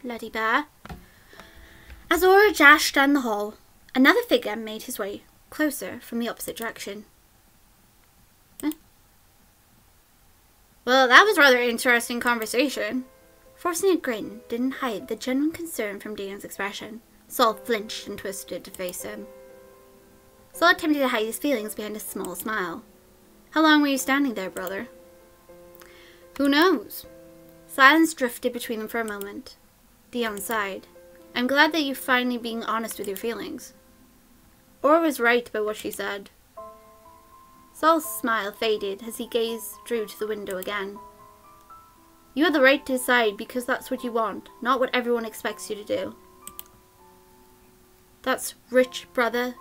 bloody bear. As Aura dashed down the hall, another figure made his way closer from the opposite direction. Well, that was rather interesting conversation. Forcing a grin didn't hide the genuine concern from Dion's expression. Saul flinched and twisted to face him. Saul attempted to hide his feelings behind a small smile. How long were you standing there, brother? Who knows? Silence drifted between them for a moment. Dion sighed. I'm glad that you're finally being honest with your feelings. Aura was right about what she said. Saul's smile faded as he drew to the window again. You have the right to decide because that's what you want, not what everyone expects you to do. That's rich, brother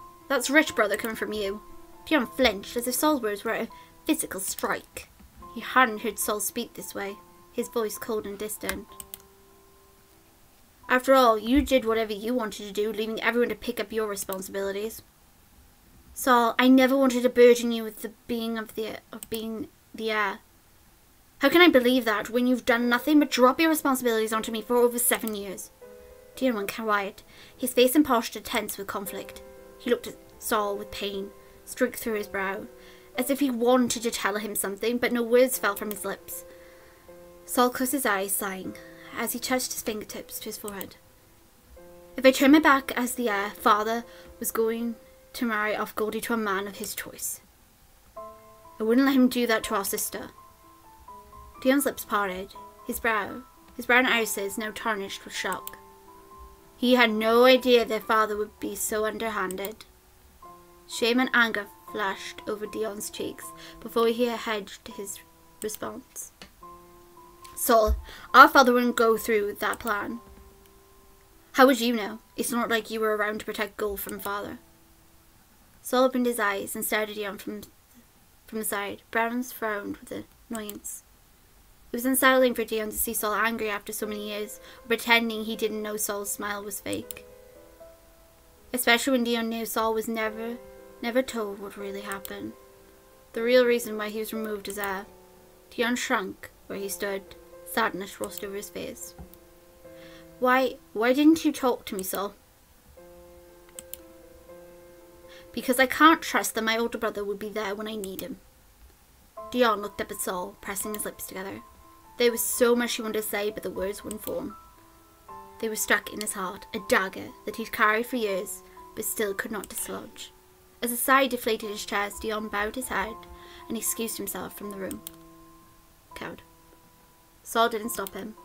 coming from you. Dion flinched as if Saul's words were a physical strike. He hadn't heard Saul speak this way, his voice cold and distant. After all, you did whatever you wanted to do, leaving everyone to pick up your responsibilities. Saul, I never wanted to burden you with the being the heir. How can I believe that when you've done nothing but drop your responsibilities onto me for over 7 years? Dion went quiet, his face and posture tense with conflict. He looked at Saul with pain, streaked through his brow, as if he wanted to tell him something, but no words fell from his lips. Saul closed his eyes, sighing, as he touched his fingertips to his forehead. If I turned my back as the heir, father was going to marry off Goldie to a man of his choice. I wouldn't let him do that to our sister. Dion's lips parted, his brown irises now tarnished with shock. He had no idea their father would be so underhanded. Shame and anger flashed over Dion's cheeks before he hedged his response. Saul, our father wouldn't go through with that plan. How would you know? It's not like you were around to protect Gold from father. Saul opened his eyes and stared at Dion from the side. Browns frowned with annoyance. It was unsettling for Dion to see Saul angry after so many years, pretending he didn't know Saul's smile was fake. Especially when Dion knew Saul was never told what really happened. The real reason why he was removed as heir. Dion shrunk where he stood, sadness rose over his face. Why didn't you talk to me, Saul? Because I can't trust that my older brother would be there when I need him. Dion looked up at Saul, pressing his lips together. There was so much he wanted to say, but the words wouldn't form. They were stuck in his heart, a dagger that he'd carried for years, but still could not dislodge. As a sigh deflated his chest, Dion bowed his head and excused himself from the room. Cowed. Saul didn't stop him.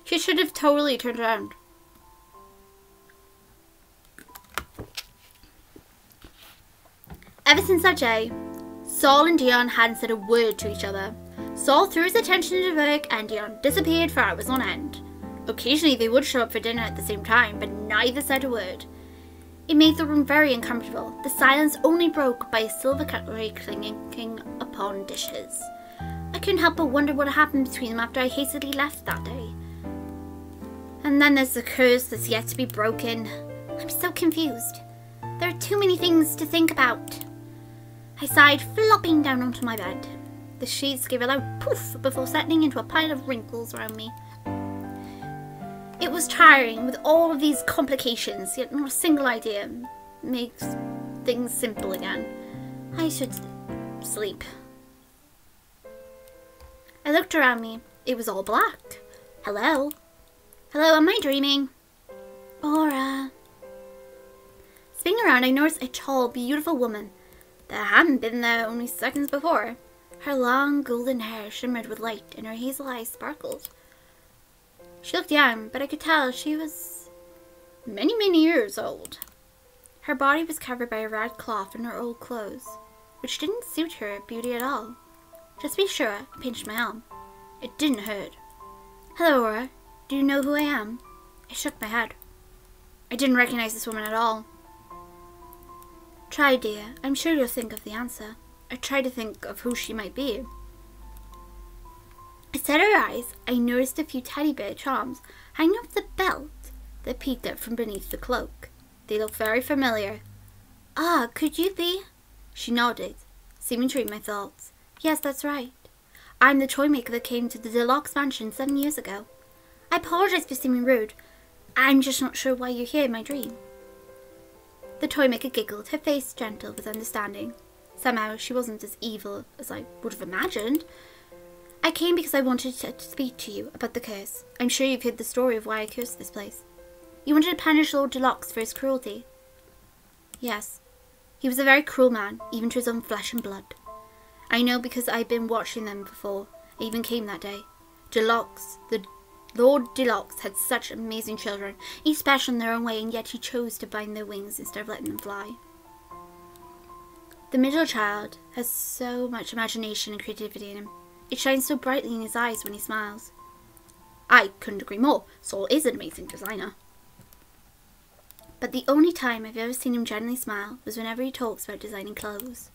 He should have totally turned around. Ever since that day, Saul and Dion hadn't said a word to each other. Saul threw his attention into work and Dion disappeared for hours on end. Occasionally they would show up for dinner at the same time, but neither said a word. It made the room very uncomfortable, the silence only broke by a silver cutlery clinking upon dishes. I couldn't help but wonder what had happened between them after I hastily left that day. And then there's the curse that's yet to be broken. I'm so confused. There are too many things to think about. I sighed, flopping down onto my bed. The sheets gave a loud poof before settling into a pile of wrinkles around me. It was tiring with all of these complications, yet not a single idea makes things simple again. I should sleep. I looked around me. It was all black. Hello? Hello, am I dreaming? Aura. Spinning around, I noticed a tall, beautiful woman that hadn't been there only seconds before. Her long golden hair shimmered with light and her hazel eyes sparkled. She looked young, but I could tell she was many, many years old. Her body was covered by a red cloth and her old clothes, which didn't suit her beauty at all. Just to be sure, I pinched my arm. It didn't hurt. Hello, Aura. Do you know who I am? I shook my head. I didn't recognize this woman at all. Try, dear. I'm sure you'll think of the answer. I tried to think of who she might be. Instead of her eyes, I noticed a few teddy bear charms hanging off the belt that peeked up from beneath the cloak. They looked very familiar. Ah, could you be? She nodded, seeming to read my thoughts. Yes, that's right. I'm the Toymaker that came to the deluxe mansion 7 years ago. I apologize for seeming rude, I'm just not sure why you're here in my dream. The Toymaker giggled, her face gentle with understanding. Somehow she wasn't as evil as I would have imagined. I came because I wanted to speak to you about the curse. I'm sure you've heard the story of why I cursed this place. You wanted to punish Lord Deluxe for his cruelty. Yes. He was a very cruel man, even to his own flesh and blood. I know because I've been watching them before. I even came that day. Deluxe, the Lord Deluxe had such amazing children, each special in their own way, and yet he chose to bind their wings instead of letting them fly. The middle child has so much imagination and creativity in him. It shines so brightly in his eyes when he smiles. I couldn't agree more. Saul is an amazing designer. But the only time I've ever seen him genuinely smile was whenever he talks about designing clothes.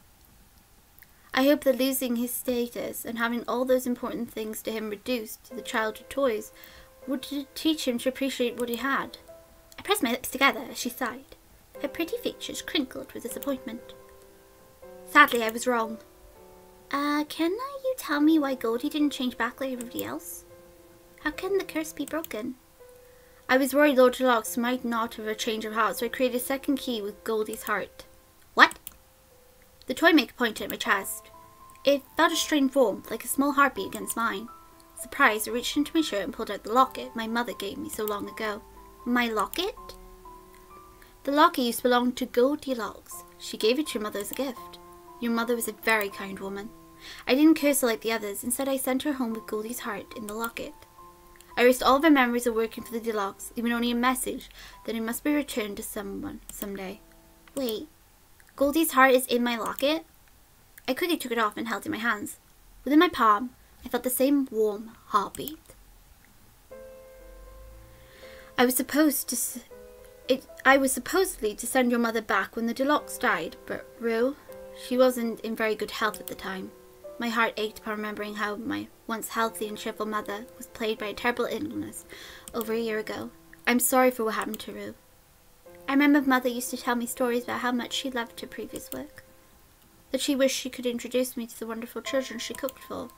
I hope that losing his status and having all those important things to him reduced to the childhood toys would teach him to appreciate what he had. I pressed my lips together as she sighed. Her pretty features crinkled with disappointment. Sadly, I was wrong. Can you tell me why Goldie didn't change back like everybody else? How can the curse be broken? I was worried Lord Deluxe might not have a change of heart, so I created a second key with Goldie's heart. What? The Toymaker pointed at my chest. It felt a strange warmth, like a small heartbeat against mine. Surprised, I reached into my shirt and pulled out the locket my mother gave me so long ago. My locket? The locket used to belong to Goldilocks. She gave it to your mother as a gift. Your mother was a very kind woman. I didn't curse her like the others. Instead, I sent her home with Goldie's heart in the locket. I erased all of her memories of working for the Deluxe, leaving only a message that it must be returned to someone someday. Wait, Goldie's heart is in my locket? I quickly took it off and held it in my hands. Within my palm, I felt the same warm heartbeat. I was supposedly to send your mother back when the Deluxe died, but Rue, she wasn't in very good health at the time. My heart ached upon remembering how my once healthy and cheerful mother was plagued by a terrible illness over a year ago. I'm sorry for what happened to Rue. I remember Mother used to tell me stories about how much she loved her previous work. That she wished she could introduce me to the wonderful children she cooked for.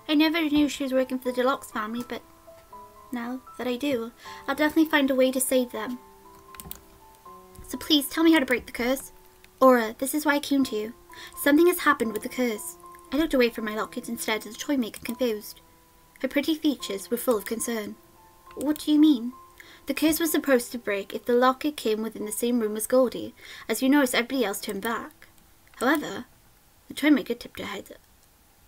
I never knew she was working for the Deluxe family, but now that I do, I'll definitely find a way to save them. So please tell me how to break the curse. Aura, this is why I came to you. Something has happened with the curse. I looked away from my locket instead as the Toymaker, confused. Her pretty features were full of concern. What do you mean? The curse was supposed to break if the locket came within the same room as Goldie, as you noticed everybody else turned back. However, the Toymaker tipped her head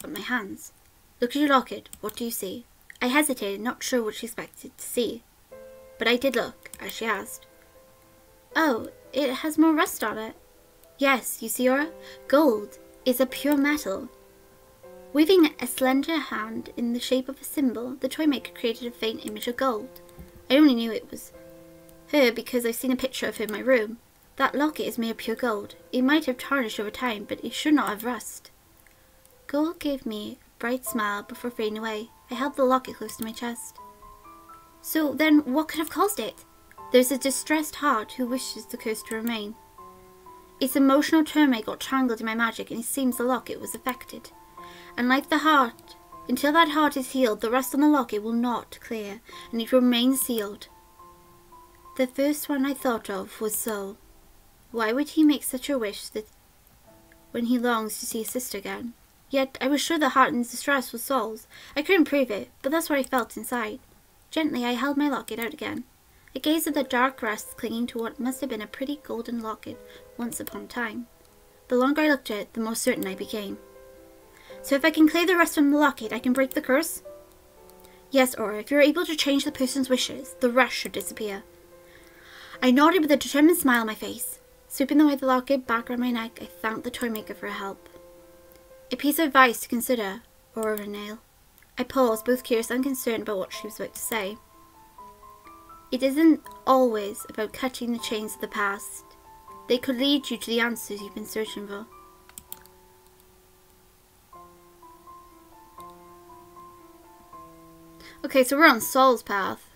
at my hands. Look at your locket. What do you see? I hesitated, not sure what she expected to see. But I did look, as she asked. Oh, it has more rust on it. Yes, you see, Aura? Gold is a pure metal. Weaving a slender hand in the shape of a symbol, the Toymaker created a faint image of gold. I only knew it was her because I've seen a picture of her in my room. That locket is made of pure gold. It might have tarnished over time, but it should not have rust. Gold gave me a bright smile before fading away. I held the locket close to my chest. So then, what could have caused it? There's a distressed heart who wishes the curse to remain. Its emotional turmoil got tangled in my magic, and it seems the locket was affected. And like the heart, until that heart is healed, the rust on the locket will not clear, and it will remain sealed. The first one I thought of was Soul. Why would he make such a wish that when he longs to see his sister again? Yet I was sure the heart in distress was Soul's. I couldn't prove it, but that's what I felt inside. Gently I held my locket out again. I gazed at the dark rust clinging to what must have been a pretty golden locket once upon a time. The longer I looked at it, the more certain I became. So if I can clear the rust from the locket, I can break the curse? Yes, Aura, if you're able to change the person's wishes, the rust should disappear. I nodded with a determined smile on my face. Sweeping away the locket back around my neck, I thanked the Toymaker for her help. A piece of advice to consider, Aura Nail. I paused, both curious and concerned about what she was about to say. It isn't always about cutting the chains of the past. They could lead you to the answers you've been searching for. Okay, so we're on Saul's path.